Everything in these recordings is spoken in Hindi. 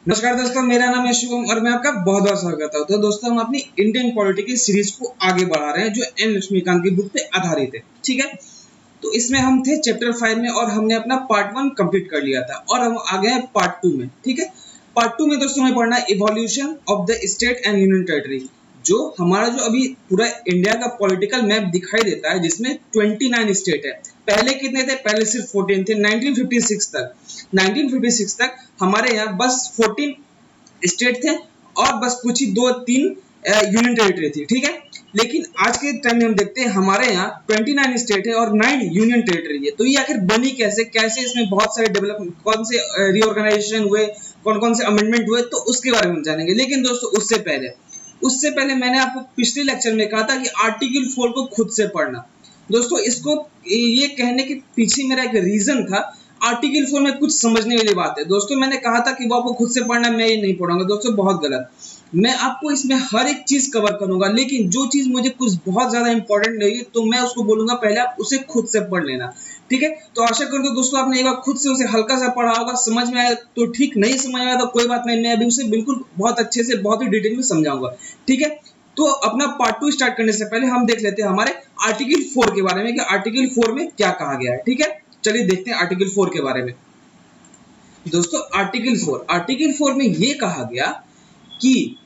नमस्कार दोस्तों, मेरा नाम है शुभम और मैं आपका बहुत बहुत स्वागत करता हूँ। तो दोस्तों, हम अपनी इंडियन पॉलिटी की सीरीज को आगे बढ़ा रहे हैं जो एन लक्ष्मीकांत की बुक पे आधारित है। ठीक है, तो इसमें हम थे चैप्टर 5 में और हमने अपना पार्ट 1 कंप्लीट कर लिया था और हम आ गए हैं पार्ट 2 में। ठीक है, पार्ट 2 में दोस्तों हमें पढ़ना है evolution of the state and union territory. जो हमारा जो अभी पूरा इंडिया का पॉलिटिकल मैप दिखाई देता है जिसमें 29 स्टेट है। पहले कितने थे? पहले सिर्फ 14 थे। 1956 तक हमारे यहाँ बस 14 स्टेट थे और बस कुछ ही 2-3 यूनियन टेरिटरी थी। ठीक है, लेकिन आज के टाइम में हम देखते हैं हमारे यहाँ 29 स्टेट है और 9 यूनियन टेरिटरी है। तो ये आखिर बनी कैसे? कैसे इसमें बहुत सारे डेवलपमेंट, कौन से रीऑर्गेनाइजेशन हुए, कौन कौन से अमेंडमेंट हुए, तो उसके बारे में हम जानेंगे। लेकिन दोस्तों उससे पहले मैंने आपको पिछले लेक्चर में कहा था कि आर्टिकल 4 को खुद से पढ़ना। दोस्तों, इसको ये कहने के पीछे मेरा एक रीजन था। आर्टिकल 4 में कुछ समझने वाली बात है। दोस्तों, मैंने कहा था कि वो आपको खुद से पढ़ना, मैं ये नहीं पढ़ूंगा। दोस्तों, बहुत गलत। मैं आपको इसमें हर एक चीज कवर करूंगा, लेकिन जो चीज मुझे कुछ बहुत ज्यादा इंपॉर्टेंट लगी तो मैं उसको बोलूंगा पहले आप उसे खुद से पढ़ लेना। ठीक है, तो आशा करता हूं दोस्तों आपने एक बार खुद से उसे हल्का सा पढ़ा होगा, समझ में आया तो ठीक, नहीं समझ में आया तो कोई बात नहीं, मैं अभी उसे बिल्कुल बहुत अच्छे से बहुत ही डिटेल में समझाऊंगा। ठीक है, तो अपना पार्ट 2 स्टार्ट करने से पहले हम देख लेते हैं हमारे आर्टिकल 4 के बारे में कि आर्टिकल 4 में क्या कहा गया है। ठीक है, चलिए देखते हैं आर्टिकल 4 के बारे में। दोस्तों, आर्टिकल 4 में ये कहा गया कि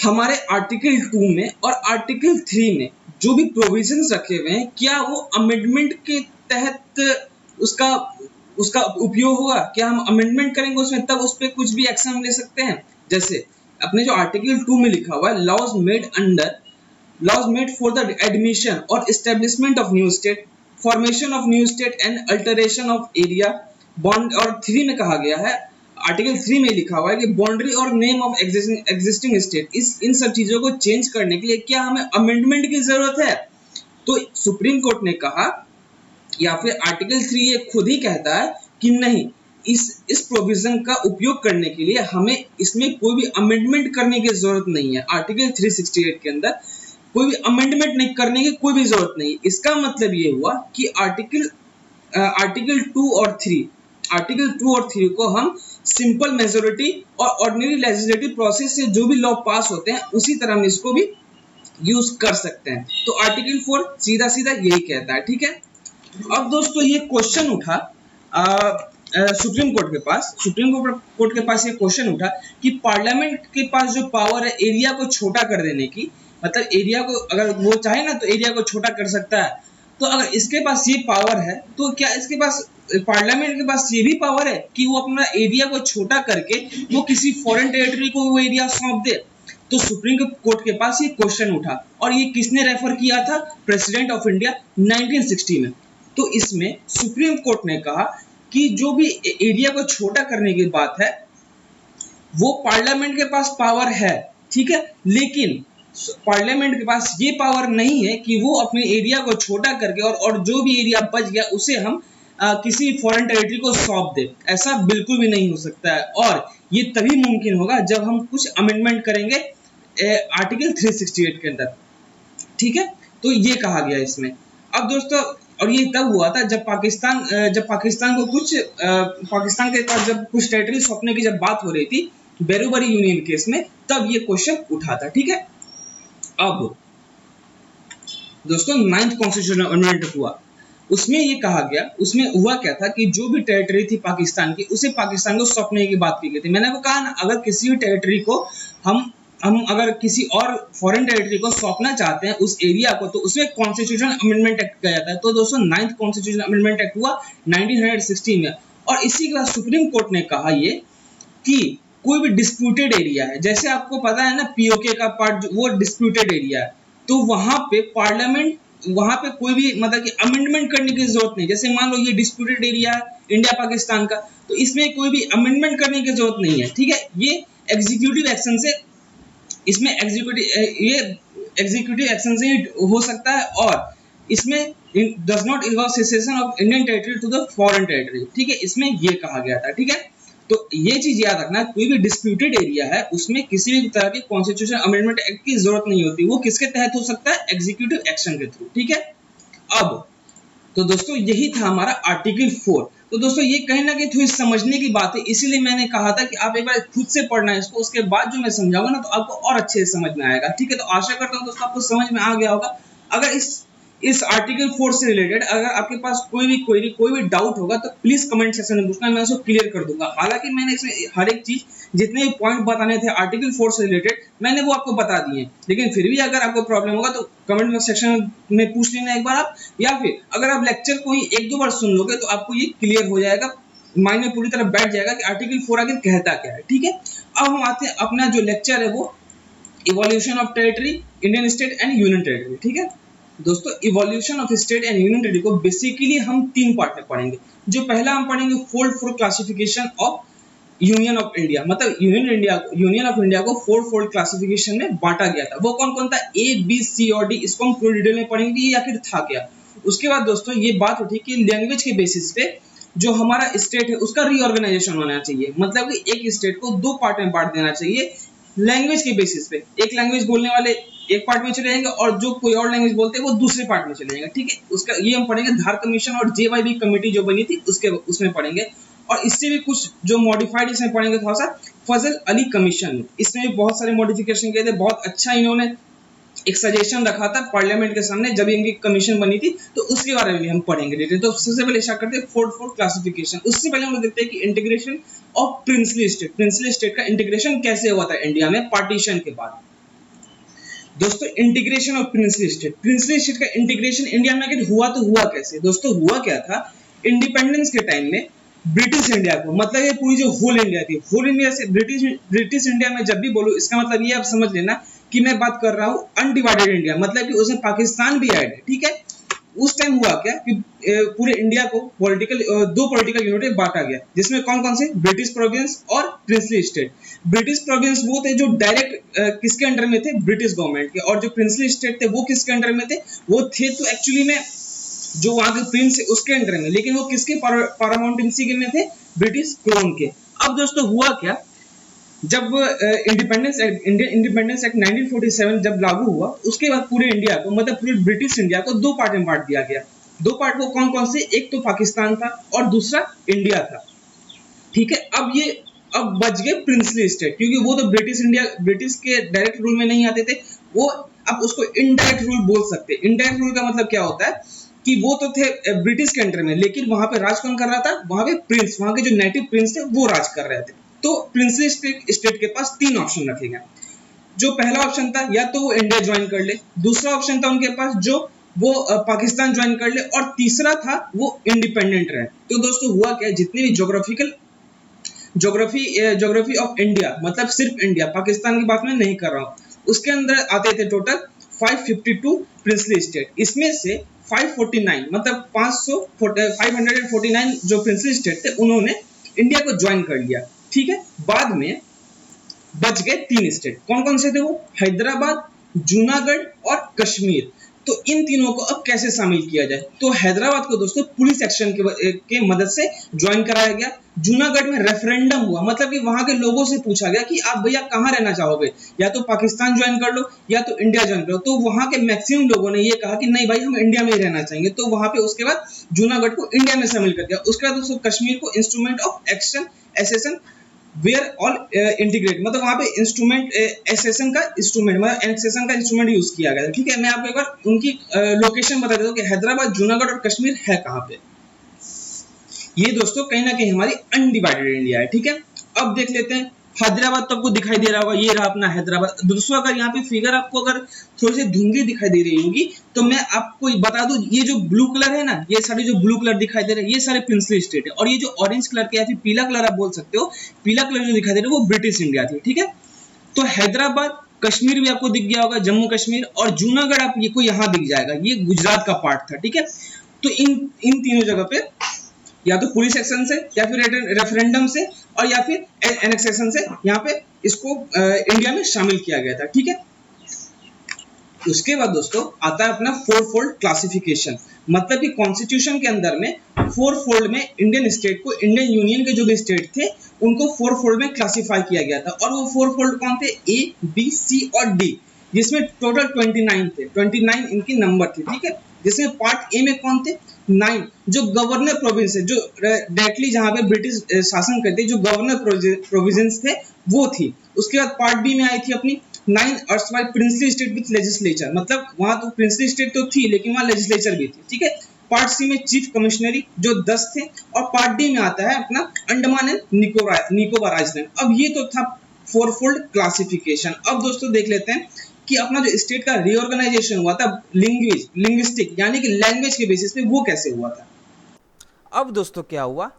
हमारे आर्टिकल 2 में और आर्टिकल 3 में जो भी प्रोविजंस रखे हुए हैं, क्या वो अमेंडमेंट के तहत उसका उसका उपयोग होगा? क्या हम अमेंडमेंट करेंगे उसमें तब उस पर कुछ भी एक्शन ले सकते हैं? जैसे अपने जो आर्टिकल 2 में लिखा हुआ है, laws made for the admission और establishment of new state, formation of new state and alteration of area bond. और 3 में कहा गया है, आर्टिकल 3 में लिखा हुआ है कि बाउंड्री और नेम ऑफ एग्जिस्टिंग स्टेट, इन सब चीजों को चेंज करने के लिए क्या हमें अमेंडमेंट की जरूरत है? तो सुप्रीम कोर्ट ने कहा, या फिर आर्टिकल 3 ये खुद ही कहता है कि नहीं, इस प्रोविजन का उपयोग करने के लिए हमें इसमें कोई भी अमेंडमेंट करने की जरूरत नहीं है। आर्टिकल 368 के अंदर कोई भी अमेंडमेंट नहीं करने की कोई भी जरूरत नहीं। इसका मतलब ये हुआ कि आर्टिकल 2 और 3 को हम सिंपल मेजोरिटी और ऑर्डिनरी लेजिस्लेटिव प्रोसेस से जो भी लॉ पास होते हैं उसी तरह हम इसको भी यूज कर सकते हैं। तो आर्टिकल 4 सीधा सीधा यही कहता है। ठीक है, अब दोस्तों ये क्वेश्चन उठा सुप्रीम कोर्ट के पास ये क्वेश्चन उठा कि पार्लियामेंट के पास जो पावर है एरिया को छोटा कर देने की, मतलब एरिया को अगर वो चाहे ना तो एरिया को छोटा कर सकता है। तो अगर इसके पास ये पावर है तो क्या इसके पास, पार्लियामेंट के पास ये भी पावर है कि वो अपना एरिया को छोटा करके वो किसी फॉरेन टेरिटरी को वो एरिया सौंप दे? तो सुप्रीम कोर्ट के पास ये क्वेश्चन उठा और ये किसने रेफर किया था? प्रेसिडेंट ऑफ इंडिया 1960 में। तो इसमें सुप्रीम कोर्ट ने कहा कि जो भी एरिया को छोटा करने की बात है वो पार्लियामेंट के पास पावर है। ठीक है, लेकिन पार्लियामेंट के पास ये पावर नहीं है कि वो अपने एरिया को छोटा करके और जो भी एरिया बच गया उसे हम किसी फॉरेन टेरिटरी को सौंप दे। ऐसा बिल्कुल भी नहीं हो सकता है और ये तभी मुमकिन होगा जब हम कुछ अमेंडमेंट करेंगे आर्टिकल 368 के अंदर। ठीक है, तो ये कहा गया इसमें। अब दोस्तों, और ये तब हुआ था जब पाकिस्तान के पास जब कुछ टेरिटरी सौंपने की जब बात हो रही थी बेरूबरी यूनियन केस में, तब ये क्वेश्चन उठा था। ठीक है, अब दोस्तों 9th कॉन्स्टिट्यूशनल अमेंडमेंट हुआ, उसमें ये कहा गया, उसमें हुआ क्या था कि जो भी टेरिटरी थी पाकिस्तान की उसे पाकिस्तान को सौंपने की बात की गई थी। मैंने आपको कहा ना, अगर किसी भी टेरिटरी को हम अगर किसी और फॉरेन टेरिटरी को सौंपना चाहते हैं उस एरिया को, तो उसमें कॉन्स्टिट्यूशनल अमेंडमेंट एक्ट किया जाता है। तो दोस्तों 9th कॉन्स्टिट्यूशनल अमेंडमेंट एक्ट हुआ 1960 में और इसी के बाद सुप्रीम कोर्ट ने कहा ये कि कोई भी डिस्प्यूटेड एरिया है, जैसे आपको पता है ना पीओके का पार्ट वो डिस्प्यूटेड एरिया है, तो वहां पे पार्लियामेंट, वहां पे कोई भी मतलब कि अमेंडमेंट करने की जरूरत नहीं। जैसे मान लो ये डिस्प्यूटेड एरिया है इंडिया पाकिस्तान का, तो इसमें कोई भी अमेंडमेंट करने की जरूरत नहीं है। ठीक है, ये एग्जीक्यूटिव एक्शन से, इसमें एग्जीक्यूटिव एक्शन से हो सकता है और इसमें does not involve cession of Indian territory to the foreign territory. ठीक है, इसमें ये कहा गया था। ठीक है, तो ये चीज याद रखना, कोई भी डिस्प्यूटेड एरिया है उसमें किसी भी तरह की कॉन्स्टिट्यूशन अमेंडमेंट एक्ट की जरूरत नहीं होती। वो किसके तहत हो सकता है? एग्जीक्यूटिव एक्शन के थ्रू। ठीक है, अब तो दोस्तों यही था हमारा आर्टिकल 4। तो दोस्तों ये कहीं ना कहीं थोड़ी समझने की बात है, इसीलिए मैंने कहा था कि आप एक बार खुद से पढ़ना है इसको, उसके बाद जो मैं समझाऊंगा ना तो आपको और अच्छे से समझ में आएगा। ठीक है, तो आशा करता हूँ दोस्तों आपको समझ में आ गया होगा। अगर इस आर्टिकल 4 से रिलेटेड अगर आपके पास कोई भी क्वेरी, कोई भी डाउट होगा तो प्लीज कमेंट सेक्शन में पूछना, मैं उसको क्लियर कर दूंगा। हालांकि मैंने इसमें हर एक चीज, जितने भी पॉइंट बताने थे आर्टिकल 4 से रिलेटेड, मैंने वो आपको बता दिए, लेकिन फिर भी अगर आपको प्रॉब्लम होगा तो कमेंट सेक्शन में पूछ लेना एक बार आप, या फिर अगर आप लेक्चर को ही एक दो बार सुन लोगे तो आपको ये क्लियर हो जाएगा, माइंड में पूरी तरह बैठ जाएगा कि आर्टिकल 4 आखिर कहता क्या है। ठीक है, अब हम आते हैं अपना जो लेक्चर है वो evolution of territory, Indian state and union territory. ठीक है दोस्तों, evolution of state and union territory को बेसिकली हम 3 पार्ट में पढ़ेंगे। जो पहला हम पढ़ेंगे fold four classification of union of India, मतलब यूनियन ऑफ इंडिया को 4 फोल्ड क्लासिफिकेशन में बांटा गया था। वो कौन कौन था, ए बी सी और डी, इसको हम पूरी डिटेल में पढ़ेंगे ये आखिर था क्या। उसके बाद दोस्तों ये बात उठी कि लैंग्वेज के बेसिस पे जो हमारा स्टेट है उसका रीऑर्गेनाइजेशन होना चाहिए, मतलब कि एक स्टेट को 2 पार्ट में बांट देना चाहिए लैंग्वेज के बेसिस पे। एक लैंग्वेज बोलने वाले एक पार्ट में चले जाएंगे और जो कोई और लैंग्वेज बोलते हैं वो दूसरे पार्ट में चले जाएंगे। ठीक है, उसका ये हम पढ़ेंगे। धार कमीशन और जेवाईबी कमेटी जो बनी थी उसमें पढ़ेंगे, और इससे भी कुछ जो मॉडिफाइड इसमें पढ़ेंगे थोड़ा सा फजल अली कमीशन में, इसमें भी बहुत सारे मॉडिफिकेशन किए थे। बहुत अच्छा इन्होंने एक सजेशन रखा था पार्लियामेंट के सामने जब इनकी कमीशन बनी थी, तो उसके बारे में भी हम पढ़ेंगे डिटेल। तो सबसे पहले स्टार्ट करते हैं फोर्थ क्लासिफिकेशन। उससे पहले हम लोग देखते हैं कि इंटीग्रेशन ऑफ प्रिंसली स्टेट का इंटीग्रेशन कैसे हुआ था इंडिया में पार्टीशन के बाद। दोस्तों इंटीग्रेशन ऑफ प्रिंसली स्टेट का इंटीग्रेशन इंडिया में आखिर हुआ तो हुआ कैसे। दोस्तों हुआ क्या था, इंडिपेंडेंस के टाइम में ब्रिटिश इंडिया को, मतलब ये पूरी जो होल इंडिया थी, होल इंडिया से ब्रिटिश इंडिया में जब भी बोलूं इसका मतलब ये आप समझ लेना कि मैं बात कर रहा हूं अनडिवाइडेड इंडिया, मतलब कि उसमें पाकिस्तान भी ऐड है। ठीक है, उस टाइम हुआ क्या कि पूरे इंडिया को दो पॉलिटिकल यूनिट में बांटा गया, जिसमें कौन कौन से, ब्रिटिश प्रोविंस और प्रिंसली स्टेट। ब्रिटिश प्रोविंस वो थे जो डायरेक्ट किसके अंडर में थे, ब्रिटिश गवर्नमेंट के, और जो प्रिंसली स्टेट थे वो किसके अंडर में थे, वो थे तो एक्चुअली में जो वहां के प्रिंस है उसके अंडर में, लेकिन वो किसके पारामाउंटेंसी में थे, ब्रिटिश क्राउन के। अब दोस्तों हुआ क्या, जब इंडिपेंडेंस एक्ट 1947 जब लागू हुआ, उसके बाद पूरे इंडिया को, मतलब पूरे ब्रिटिश इंडिया को 2 पार्ट में बांट दिया गया। 2 पार्ट वो कौन कौन से, एक तो पाकिस्तान था और दूसरा इंडिया था। ठीक है, अब बच गए प्रिंसली स्टेट, क्योंकि वो तो ब्रिटिश के डायरेक्ट रूल में नहीं आते थे, वो अब उसको इनडायरेक्ट रूल बोल सकते। इनडायरेक्ट रूल का मतलब क्या होता है कि वो तो थे ब्रिटिश के अंडर में, लेकिन वहां पे राज कौन कर रहा था, वहां पे प्रिंस, वहां के जो नेटिव प्रिंस थे वो राज कर रहे थे। तो प्रिंसली स्टेट के पास 3 ऑप्शन रखे गए। जो पहला ऑप्शन था, या तो वो इंडिया ज्वाइन कर ले, दूसरा ऑप्शन था उनके पास जो वो पाकिस्तान ज्वाइन कर ले, और तीसरा था वो इंडिपेंडेंट रहे। तो दोस्तों हुआ क्या, जितनी भी ज्योग्राफी ऑफ इंडिया, मतलब सिर्फ इंडिया, पाकिस्तान की बात मैं नहीं कर रहा हूं, उसके अंदर आते थे टोटल 552 प्रिंसली स्टेट। इसमें से 549 मतलब 549 जो प्रिंसली स्टेट थे उन्होंने इंडिया को ज्वाइन कर लिया। ठीक है, बाद में बच गए 3 स्टेट। कौन कौन से थे वो, हैदराबाद, जूनागढ़ और कश्मीर। तो इन तीनों को अब कैसे शामिल किया जाए, तो हैदराबाद को दोस्तों पुलिस एक्शन के मदद से ज्वाइन कराया गया। जूनागढ़ में रेफरेंडम हुआ, मतलब कि वहां के लोगों से पूछा गया कि आप भैया कहां रहना चाहोगे, या तो पाकिस्तान ज्वाइन कर लो या तो इंडिया ज्वाइन कर लो। तो वहां के मैक्सिमम लोगों ने ये कहा कि नहीं भाई हम इंडिया में ही रहना चाहेंगे। तो वहां पे उसके बाद जूनागढ़ को इंडिया में शामिल कर दिया। उसके बाद दोस्तों कश्मीर को instrument of action accession where all integrate, मतलब वहां पे इंस्ट्रूमेंट एसेशन का इंस्ट्रूमेंट, मतलब एनेक्सेशन का इंस्ट्रूमेंट यूज किया गया। ठीक है, मैं आपको एक बार उनकी लोकेशन बता देता हूँ कि हैदराबाद, जूनागढ़ और कश्मीर है कहाँ पे। ये दोस्तों कहीं ना कहीं हमारी अनडिवाइडेड इंडिया है। ठीक है, अब देख लेते हैं हैदराबाद, तो आपको दिखाई दे रहा होगा, ये रहा अपना हैदराबाद। दोस्तों अगर यहाँ पे फिगर आपको अगर थोड़ी सी धुंधली दिखाई दे रही होगी तो मैं आपको बता दूं, ये जो ब्लू कलर है ना, ये सारे जो ब्लू कलर दिखाई दे रहे हैं ये सारे प्रिंसली स्टेट है, और ये जो ऑरेंज कलर के या फिर पीला कलर आप बोल सकते हो, पीला कलर जो दिखाई दे रहा है वो ब्रिटिश इंडिया थी। ठीक है, तो हैदराबाद, कश्मीर भी आपको दिख गया होगा, जम्मू कश्मीर, और जूनागढ़ आपको यहाँ दिख जाएगा, ये गुजरात का पार्ट था। ठीक है, तो इन तीनों जगह पे या तो पुलिस एक्शन से, या फिर रेफरेंडम से, और या फिर एनेक्सेशन से यहाँ पे इसको इंडिया में शामिल किया गया था। ठीक है, उसके बाद दोस्तों आता है अपना 4 फोल्ड क्लासिफिकेशन, मतलब कि कॉन्स्टिट्यूशन के अंदर में 4 फोल्ड में इंडियन स्टेट को, इंडियन यूनियन के जो भी स्टेट थे उनको 4 फोल्ड में क्लासिफाई किया गया था। और वो 4 फोल्ड कौन थे, ए बी सी और डी। जिसमें टोटल 29 थे, 29 इनकी नंबर थी, ठीक है। जिसमें पार्ट ए में कौन थे, 9 जो गवर्नर प्रोविंस है, जो डायरेक्टली जहां पे ब्रिटिश शासन करते, जो गवर्नर प्रोविजंस थे वो थी। उसके बाद पार्ट बी में आई थी अपनी 9 अर्सवाइल प्रिंसली स्टेट विथ लेजिस्लेचर, मतलब वहां तो प्रिंसली स्टेट तो थी लेकिन वहां लेजिस्लेचर भी थी, ठीक है। पार्ट सी में चीफ कमिश्नरी जो 10 थे, और पार्ट डी में आता है अपना अंडमान एंड निकोबार आइलैंड। अब ये तो था फोरफोल्ड क्लासिफिकेशन। अब दोस्तों देख लेते हैं कि अपना जो स्टेट का रीऑर्गेनाइजेशन हुआ था लिंग्विस्टिक यानी कि लैंग्वेज के बेसिस पे, वो कैसे हुआ था। अब दोस्तों क्या हुआ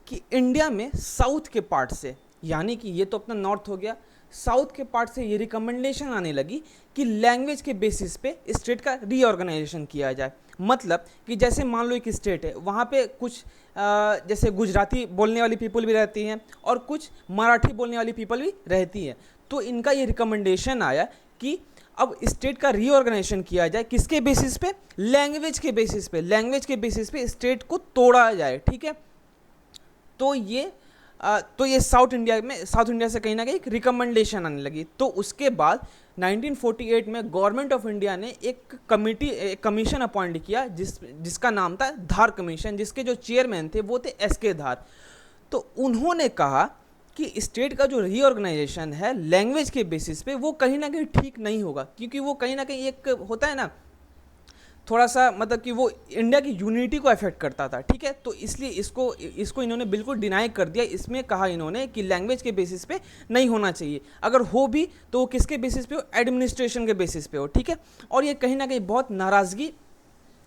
कि इंडिया में साउथ के पार्ट से, यानी कि ये तो अपना नॉर्थ हो गया, साउथ के पार्ट से ये रिकमेंडेशन आने लगी कि लैंग्वेज के बेसिस पे स्टेट का रीऑर्गेनाइजेशन किया जाए। मतलब कि जैसे मान लो एक स्टेट है, वहाँ पे कुछ जैसे गुजराती बोलने वाली पीपल भी रहती हैं और कुछ मराठी बोलने वाली पीपल भी रहती हैं। तो इनका ये रिकमेंडेशन आया कि अब स्टेट का रीऑर्गेनाइजेशन किया जाए, किसके बेसिस पे, लैंग्वेज के बेसिस पे, लैंग्वेज के बेसिस पे स्टेट को तोड़ा जाए, ठीक है। तो ये साउथ इंडिया से कहीं ना कहीं एक रिकमेंडेशन आने लगी। तो उसके बाद 1948 में गवर्नमेंट ऑफ इंडिया ने एक कमीशन अपॉइंट किया जिसका नाम था धार कमीशन, जिसके जो चेयरमैन थे वो थे एसके धार। तो उन्होंने कहा कि स्टेट का जो रीऑर्गेनाइजेशन है लैंग्वेज के बेसिस पे वो कहीं ना कहीं ठीक नहीं होगा, क्योंकि वो कहीं ना कहीं एक होता है ना थोड़ा सा, मतलब कि वो इंडिया की यूनिटी को अफेक्ट करता था, ठीक है। तो इसलिए इसको इन्होंने बिल्कुल डिनाई कर दिया। इसमें कहा इन्होंने कि लैंग्वेज के बेसिस पे नहीं होना चाहिए, अगर हो भी तो वो किसके बेसिस पे हो, एडमिनिस्ट्रेशन के बेसिस पे हो, ठीक है। और ये कहीं ना कहीं बहुत नाराज़गी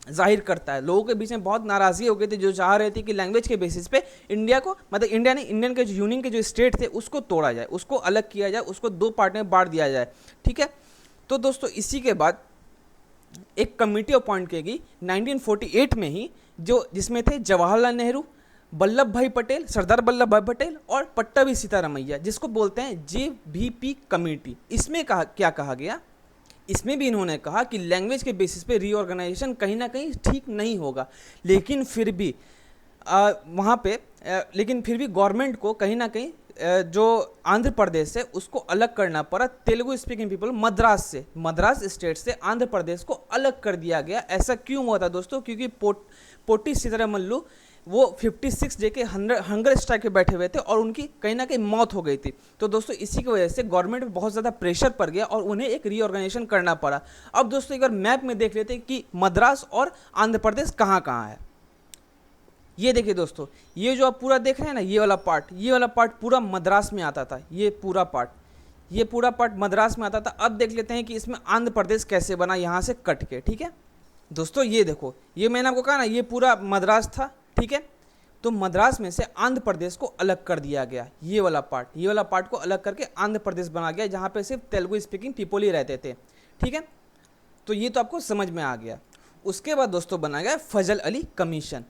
जाहिर करता है, लोगों के बीच में बहुत नाराज़गी हो गई थी जो चाह रहे थे कि लैंग्वेज के बेसिस पे इंडिया को, मतलब इंडिया ने इंडियन के जो यूनियन के जो स्टेट थे उसको तोड़ा जाए, उसको अलग किया जाए, उसको दो पार्ट में बांट दिया जाए, ठीक है। तो दोस्तों इसी के बाद एक कमेटी अपॉइंट की गई 1948 में ही, जो जिसमें थे जवाहरलाल नेहरू, वल्लभ भाई पटेल, सरदार वल्लभ भाई पटेल और पट्टाभी सीतारामैया, जिसको बोलते हैं JVP कमेटी। इसमें क्या कहा गया, इसमें भी इन्होंने कहा कि लैंग्वेज के बेसिस पे रीऑर्गेनाइजेशन कहीं ना कहीं ठीक नहीं होगा, लेकिन फिर भी वहाँ पे लेकिन फिर भी गवर्नमेंट को कहीं ना कहीं जो आंध्र प्रदेश है उसको अलग करना पड़ा Telugu speaking people Madras state से आंध्र प्रदेश को अलग कर दिया गया। ऐसा क्यों हुआ था दोस्तों, क्योंकि पोटी सीतारामल्लू वो 56 डे के हंगर स्ट्राइक पे बैठे हुए थे और उनकी कहीं ना कहीं मौत हो गई थी। तो दोस्तों इसी की वजह से गवर्नमेंट पे बहुत ज़्यादा प्रेशर पड़ गया और उन्हें एक रीऑर्गेनाइजेशन करना पड़ा। अब दोस्तों एक बार मैप में देख लेते हैं कि मद्रास और आंध्र प्रदेश कहाँ कहाँ है। ये देखिए दोस्तों, ये जो आप पूरा देख रहे हैं ना, ये वाला पार्ट पूरा मद्रास में आता था। ये पूरा पार्ट मद्रास में आता था। अब देख लेते हैं कि इसमें आंध्र प्रदेश कैसे बना, यहाँ से कट के, ठीक है। दोस्तों ये देखो, ये मैंने आपको कहा ना ये पूरा मद्रास था, ठीक है। तो मद्रास में से आंध्र प्रदेश को अलग कर दिया गया, ये वाला पार्ट को अलग करके आंध्र प्रदेश बना गया, जहाँ पे सिर्फ तेलुगु स्पीकिंग पीपल ही रहते थे, ठीक है। तो ये तो आपको समझ में आ गया। उसके बाद दोस्तों बना गया फजल अली कमीशन।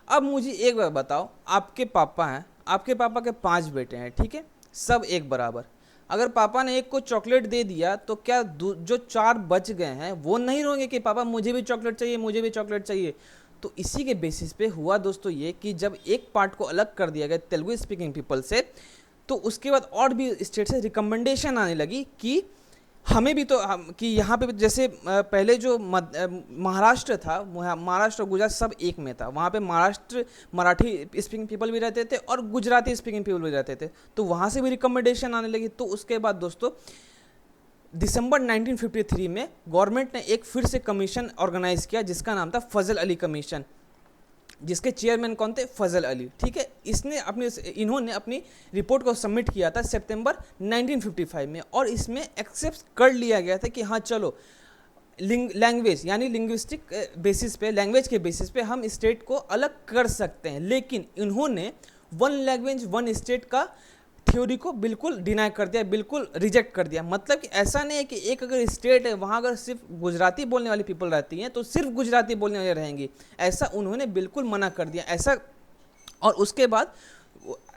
अब मुझे एक बार बताओ, आपके पापा हैं, आपके पापा के 5 बेटे हैं, ठीक है, सब एक बराबर। अगर पापा ने एक को चॉकलेट दे दिया तो क्या जो 4 बच गए हैं वो नहीं रोएंगे कि पापा मुझे भी चॉकलेट चाहिए, मुझे भी चॉकलेट चाहिए। तो इसी के बेसिस पे हुआ दोस्तों ये कि जब एक पार्ट को अलग कर दिया गया तेलुगु स्पीकिंग पीपल से, तो उसके बाद और भी स्टेट से रिकमेंडेशन आने लगी कि हमें भी तो कि यहाँ पे जैसे पहले जो महाराष्ट्र था, महाराष्ट्र और गुजरात सब एक में था, वहाँ पे महाराष्ट्र मराठी स्पीकिंग पीपल भी रहते थे और गुजराती स्पीकिंग पीपल भी रहते थे, तो वहाँ से भी रिकमेंडेशन आने लगी। तो उसके बाद दोस्तों दिसंबर 1953 में गवर्नमेंट ने एक फिर से कमीशन ऑर्गेनाइज किया जिसका नाम था फजल अली कमीशन, जिसके चेयरमैन कौन थे, फजल अली, ठीक है। इन्होंने अपनी रिपोर्ट को सबमिट किया था सितंबर 1955 में, और इसमें एक्सेप्ट कर लिया गया था कि हाँ चलो लैंग्वेज यानी लिंग्विस्टिक बेसिस पे, लैंग्वेज के बेसिस पे हम स्टेट को अलग कर सकते हैं। लेकिन इन्होंने 1 लैंग्वेज 1 स्टेट का थ्योरी को बिल्कुल डिनाई कर दिया, बिल्कुल रिजेक्ट कर दिया। मतलब कि ऐसा नहीं है कि एक अगर स्टेट है वहाँ अगर सिर्फ गुजराती बोलने वाली पीपल रहती हैं तो सिर्फ गुजराती बोलने वाले रहेंगी, ऐसा उन्होंने बिल्कुल मना कर दिया ऐसा। और उसके बाद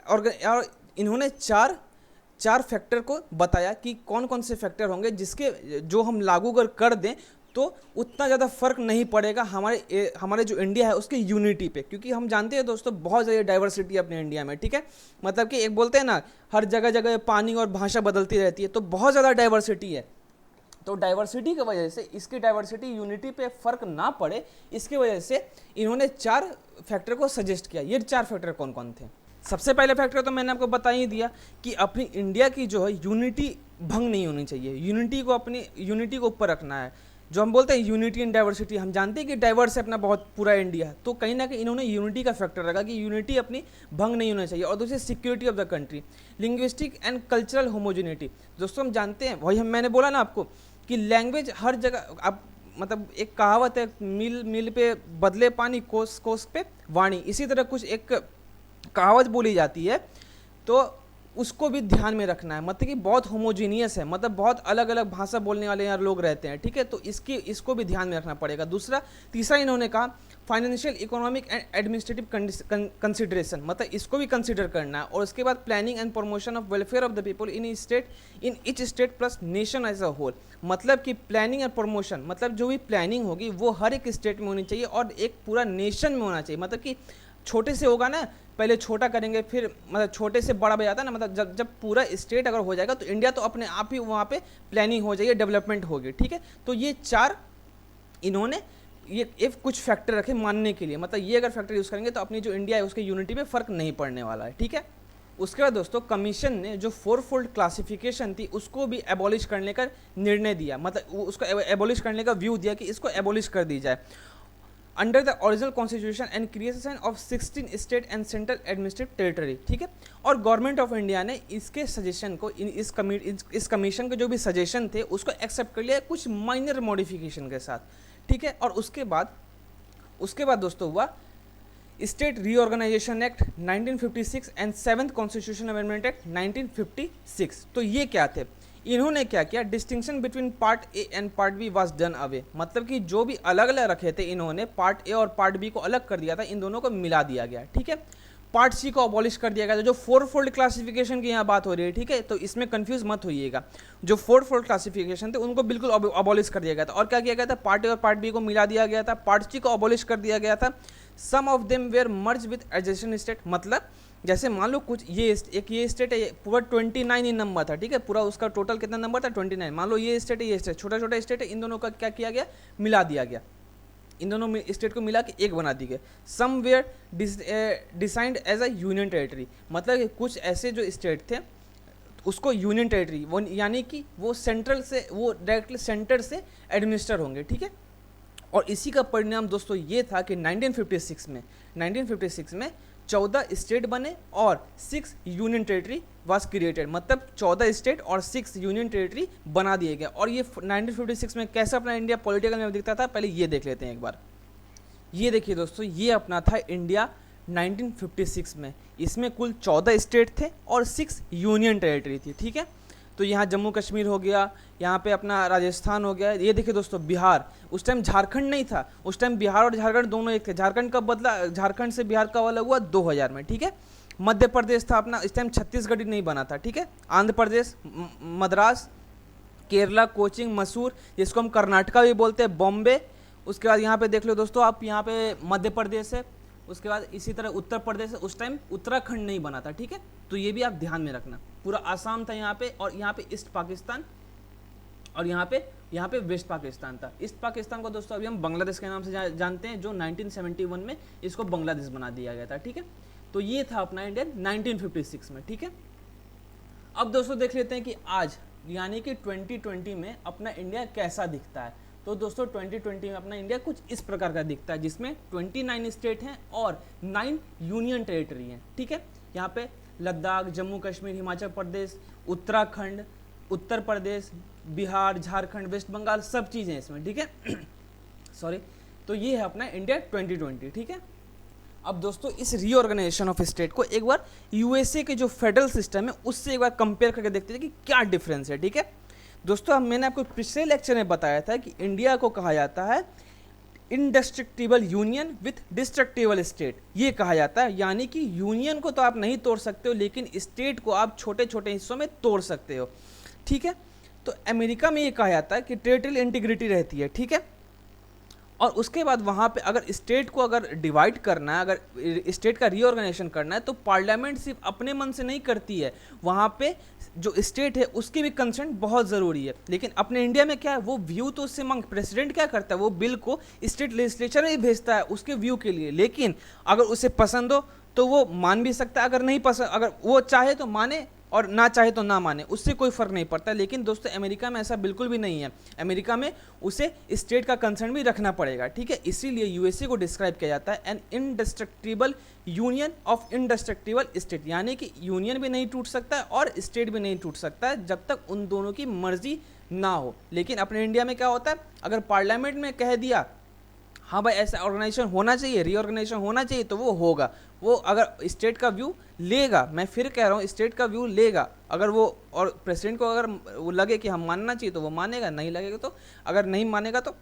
और इन्होंने चार फैक्टर को बताया कि कौन कौन से फैक्टर होंगे जिसके जो हम लागू अगर कर दें तो उतना ज़्यादा फर्क नहीं पड़ेगा हमारे जो इंडिया है उसके यूनिटी पे, क्योंकि हम जानते हैं दोस्तों बहुत ज़्यादा डाइवर्सिटी है अपने इंडिया में, ठीक है। मतलब कि एक बोलते हैं ना हर जगह जगह पानी और भाषा बदलती रहती है, तो बहुत ज़्यादा डाइवर्सिटी है। तो डाइवर्सिटी की वजह से, इसकी डाइवर्सिटी यूनिटी पे फर्क ना पड़े, इसकी वजह से इन्होंने 4 फैक्टर को सजेस्ट किया। ये 4 फैक्टर कौन कौन थे? सबसे पहले फैक्टर तो मैंने आपको बता ही दिया कि अपनी इंडिया की जो है यूनिटी भंग नहीं होनी चाहिए, यूनिटी को अपनी यूनिटी को ऊपर रखना है। जो हम बोलते हैं यूनिटी इन डाइवर्सिटी, हम जानते हैं कि डाइवर्स है अपना बहुत पूरा इंडिया, तो कहीं ना कहीं इन्होंने यूनिटी का फैक्टर रखा कि यूनिटी अपनी भंग नहीं होना चाहिए। और दूसरी security of the country, linguistic and cultural homogeneity. दोस्तों हम जानते हैं, वही मैंने बोला ना आपको कि लैंग्वेज हर जगह, अब मतलब एक कहावत है, मील मील पे बदले पानी, कोस कोस पे वाणी, इसी तरह कुछ एक कहावत बोली जाती है, तो उसको भी ध्यान में रखना है। मतलब कि बहुत होमोजीनियस है, मतलब बहुत अलग अलग भाषा बोलने वाले यहाँ लोग रहते हैं, ठीक है, तो इसको भी ध्यान में रखना पड़ेगा। तीसरा इन्होंने कहा financial, economic and administrative consideration, मतलब इसको भी कंसिडर करना है। और उसके बाद planning and promotion of welfare of the people in each state plus nation as a whole. मतलब कि प्लानिंग एंड प्रमोशन, मतलब जो भी प्लानिंग होगी वो हर एक स्टेट में होनी चाहिए और एक पूरा नेशन में होना चाहिए। मतलब कि छोटे से होगा ना, पहले छोटा करेंगे, फिर मतलब छोटे से बड़ा बजाता है ना, मतलब जब पूरा स्टेट अगर हो जाएगा तो इंडिया तो अपने आप ही वहाँ पे प्लानिंग हो जाएगी, डेवलपमेंट होगी, ठीक है। तो ये 4 इन्होंने ये कुछ फैक्टर रखे मानने के लिए, मतलब ये अगर फैक्टर यूज़ करेंगे तो अपनी जो इंडिया है उसके यूनिटी में फ़र्क नहीं पड़ने वाला है, ठीक है। उसके बाद दोस्तों कमीशन ने जो 4-फोल्ड क्लासिफिकेशन थी उसको भी एबॉलिश करने का निर्णय दिया, मतलब उसको एबॉलिश करने का व्यू दिया कि इसको एबॉलिश कर दी जाए under the original constitution and creation of 16 state and central administrative territory, ठीक है। और गवर्नमेंट ऑफ इंडिया ने इसके सजेशन को, इस कमीशन के जो भी सजेशन थे उसको एक्सेप्ट कर लिया कुछ माइनर मॉडिफिकेशन के साथ, ठीक है। और उसके बाद दोस्तों हुआ state reorganisation act 1956 and 7th constitution amendment act 1956। तो ये क्या थे? इन्होंने क्या किया, distinction between part A and part B was done away, मतलब कि जो भी अलग अलग रखे थे इन्होंने, पार्ट ए और पार्ट बी को अलग कर दिया था, इन दोनों को मिला दिया गया, ठीक है। पार्ट सी को अबॉलिश कर दिया गया था। जो 4-फोल्ड क्लासिफिकेशन की यहाँ बात हो रही है, ठीक है, तो इसमें कंफ्यूज मत होइएगा। जो 4-फोल्ड क्लासिफिकेशन थे उनको बिल्कुल अबॉलिश कर दिया गया था। और क्या किया गया था, पार्ट ए और पार्ट बी को मिला दिया गया था, पार्ट सी को अबॉलिश कर दिया गया था। Some of them were merge with adjacent state, मतलब जैसे मान लो कुछ ये स्टेट है, पूरा 29 ही नंबर था, ठीक है, पूरा उसका टोटल कितना नंबर था 29। मान लो ये स्टेट है, ये स्टेट छोटा छोटा स्टेट है, इन दोनों का क्या किया गया, मिला दिया गया, इन दोनों स्टेट को मिला के एक बना दी गई। Some were designed as a union territory, मतलब कि कुछ ऐसे जो स्टेट थे उसको यूनियन टेरिटरी, वो यानी कि वो सेंट्रल से, वो डायरेक्टली सेंटर से एडमिनिस्टर होंगे, ठीक है। और इसी का परिणाम दोस्तों ये था कि 1956 में 14 स्टेट बने और 6 यूनियन टेरिटरी वाज क्रिएटेड, मतलब 14 स्टेट और 6 यूनियन टेरिटरी बना दिए गए। और ये 1956 में कैसा अपना इंडिया पॉलिटिकल में दिखता था, पहले ये देख लेते हैं एक बार। ये देखिए दोस्तों, ये अपना था इंडिया 1956 में। इसमें कुल 14 स्टेट थे और 6 यूनियन टेरिटरी थी, ठीक है। तो यहाँ जम्मू कश्मीर हो गया, यहाँ पे अपना राजस्थान हो गया। ये देखिए दोस्तों बिहार, उस टाइम झारखंड नहीं था, उस टाइम बिहार और झारखंड दोनों एक थे। झारखंड कब बदला, झारखंड से बिहार का अलग हुआ 2000 में, ठीक है। मध्य प्रदेश था अपना, इस टाइम छत्तीसगढ़ नहीं बना था, ठीक है। आंध्र प्रदेश, मद्रास, केरला, कोचिंग, मसूर, जिसको हम कर्नाटका भी बोलते हैं, बॉम्बे। उसके बाद यहाँ पे देख लो दोस्तों आप, यहाँ पे मध्य प्रदेश है। उसके बाद इसी तरह उत्तर प्रदेश है, उस टाइम उत्तराखंड नहीं बना था, ठीक है। तो ये भी आप ध्यान में रखना। पूरा आसाम था यहाँ पे, और यहाँ पे ईस्ट पाकिस्तान, और यहाँ पे वेस्ट पाकिस्तान था। ईस्ट पाकिस्तान को दोस्तों अभी हम बांग्लादेश के नाम से जानते हैं, जो 1971 में इसको बांग्लादेश बना दिया गया था, ठीक है। तो ये था अपना इंडिया 1956 में, ठीक है। अब दोस्तों देख लेते हैं कि आज यानी कि 2020 में अपना इंडिया कैसा दिखता है। तो दोस्तों 2020 में अपना इंडिया कुछ इस प्रकार का दिखता है, जिसमें 29 स्टेट हैं और 9 यूनियन टेरिटरी हैं, ठीक है। यहाँ पे लद्दाख, जम्मू कश्मीर, हिमाचल प्रदेश, उत्तराखंड, उत्तर प्रदेश, बिहार, झारखंड, वेस्ट बंगाल, सब चीज़ें इसमें, ठीक है। सॉरी। तो ये है अपना इंडिया 2020, ठीक है। अब दोस्तों इस रीऑर्गेनाइजेशन ऑफ स्टेट को एक बार यूएसए के जो फेडरल सिस्टम है उससे एक बार कंपेयर करके देखते हैं कि क्या डिफरेंस है, ठीक है। दोस्तों मैंने आपको पिछले लेक्चर में बताया था कि इंडिया को कहा जाता है indestructible union with destructible state, ये कहा जाता है। यानी कि यूनियन को तो आप नहीं तोड़ सकते हो, लेकिन स्टेट को आप छोटे छोटे हिस्सों में तोड़ सकते हो, ठीक है। तो अमेरिका में ये कहा जाता है कि टेरिटोरियल इंटीग्रिटी रहती है, ठीक है। और उसके बाद वहाँ पे अगर स्टेट को अगर डिवाइड करना है, अगर स्टेट का रीऑर्गेनाइजेशन करना है, तो पार्लियामेंट सिर्फ अपने मन से नहीं करती है, वहाँ पे जो स्टेट है उसकी भी कंसेंट बहुत ज़रूरी है। लेकिन अपने इंडिया में क्या है, वो व्यू तो उससे मांग, प्रेसिडेंट क्या करता है, वो बिल को स्टेट लेजिस्लेचर में भेजता है उसके व्यू के लिए, लेकिन अगर उसे पसंद हो तो वो मान भी सकता है, अगर नहीं पसंद, अगर वो चाहे तो माने और ना चाहे तो ना माने, उससे कोई फर्क नहीं पड़ता। लेकिन दोस्तों अमेरिका में ऐसा बिल्कुल भी नहीं है, अमेरिका में उसे स्टेट का कंसर्न भी रखना पड़ेगा, ठीक है। इसीलिए यूएसए को डिस्क्राइब किया जाता है an indestructible union of indestructible state, यानी कि यूनियन भी नहीं टूट सकता है और स्टेट भी नहीं टूट सकता है जब तक उन दोनों की मर्जी ना हो। लेकिन अपने इंडिया में क्या होता है, अगर पार्लियामेंट में कह दिया हाँ भाई ऐसा ऑर्गेनाइजेशन होना चाहिए, रीऑर्गेनाइजेशन होना चाहिए, तो वो होगा। वो अगर स्टेट का व्यू लेगा, मैं फिर कह रहा हूँ स्टेट का व्यू लेगा, अगर वो, और प्रेसिडेंट को अगर वो लगे कि हम मानना चाहिए तो वो मानेगा, नहीं लगेगा तो, अगर नहीं मानेगा तो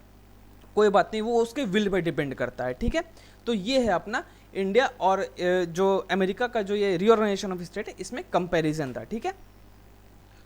कोई बात नहीं, वो उसके विल पे डिपेंड करता है, ठीक है। तो ये है अपना इंडिया और जो अमेरिका का जो ये रीऑर्गेनाइजेशन ऑफ स्टेट है, इसमें कंपैरिजन था, ठीक है।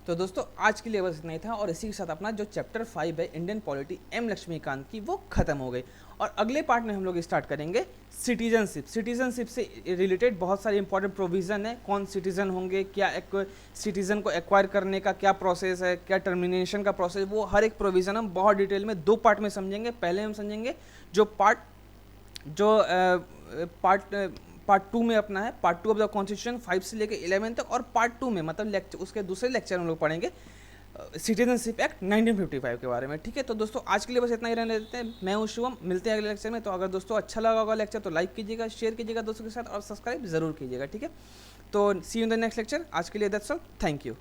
तो दोस्तों आज के लिए बस इतना ही था, और इसी के साथ अपना जो चैप्टर 5 है इंडियन पॉलिटी एम लक्ष्मीकांत की, वो खत्म हो गई। और अगले पार्ट में हम लोग स्टार्ट करेंगे सिटीजनशिप। सिटीजनशिप से रिलेटेड बहुत सारे इंपॉर्टेंट प्रोविज़न है, कौन सिटीजन होंगे, क्या एक सिटीजन को एक्वायर करने का क्या प्रोसेस है, क्या टर्मिनेशन का प्रोसेस, वो हर एक प्रोविज़न हम बहुत डिटेल में 2 पार्ट में समझेंगे। पहले हम समझेंगे जो पार्ट 2 में अपना है, पार्ट 2 ऑफ द कॉन्स्टिट्यूशन 5 से लेकर 11 तक, और पार्ट 2 में मतलब लेक्चर, उसके दूसरे लेक्चर हम लोग पढ़ेंगे सिटीजनशिप एक्ट 1955 के बारे में, ठीक है। तो दोस्तों आज के लिए बस इतना ही रहने देते हैं। मैं हूं शुभम, मिलते हैं अगले लेक्चर में। तो अगर दोस्तों अच्छा लगा होगा लेक्चर तो लाइक कीजिएगा, शेयर कीजिएगा दोस्तों के साथ, और सब्सक्राइब जरूर कीजिएगा, ठीक है। तो see you in the next lecture. आज के लिए दैट्स ऑल, थैंक यू।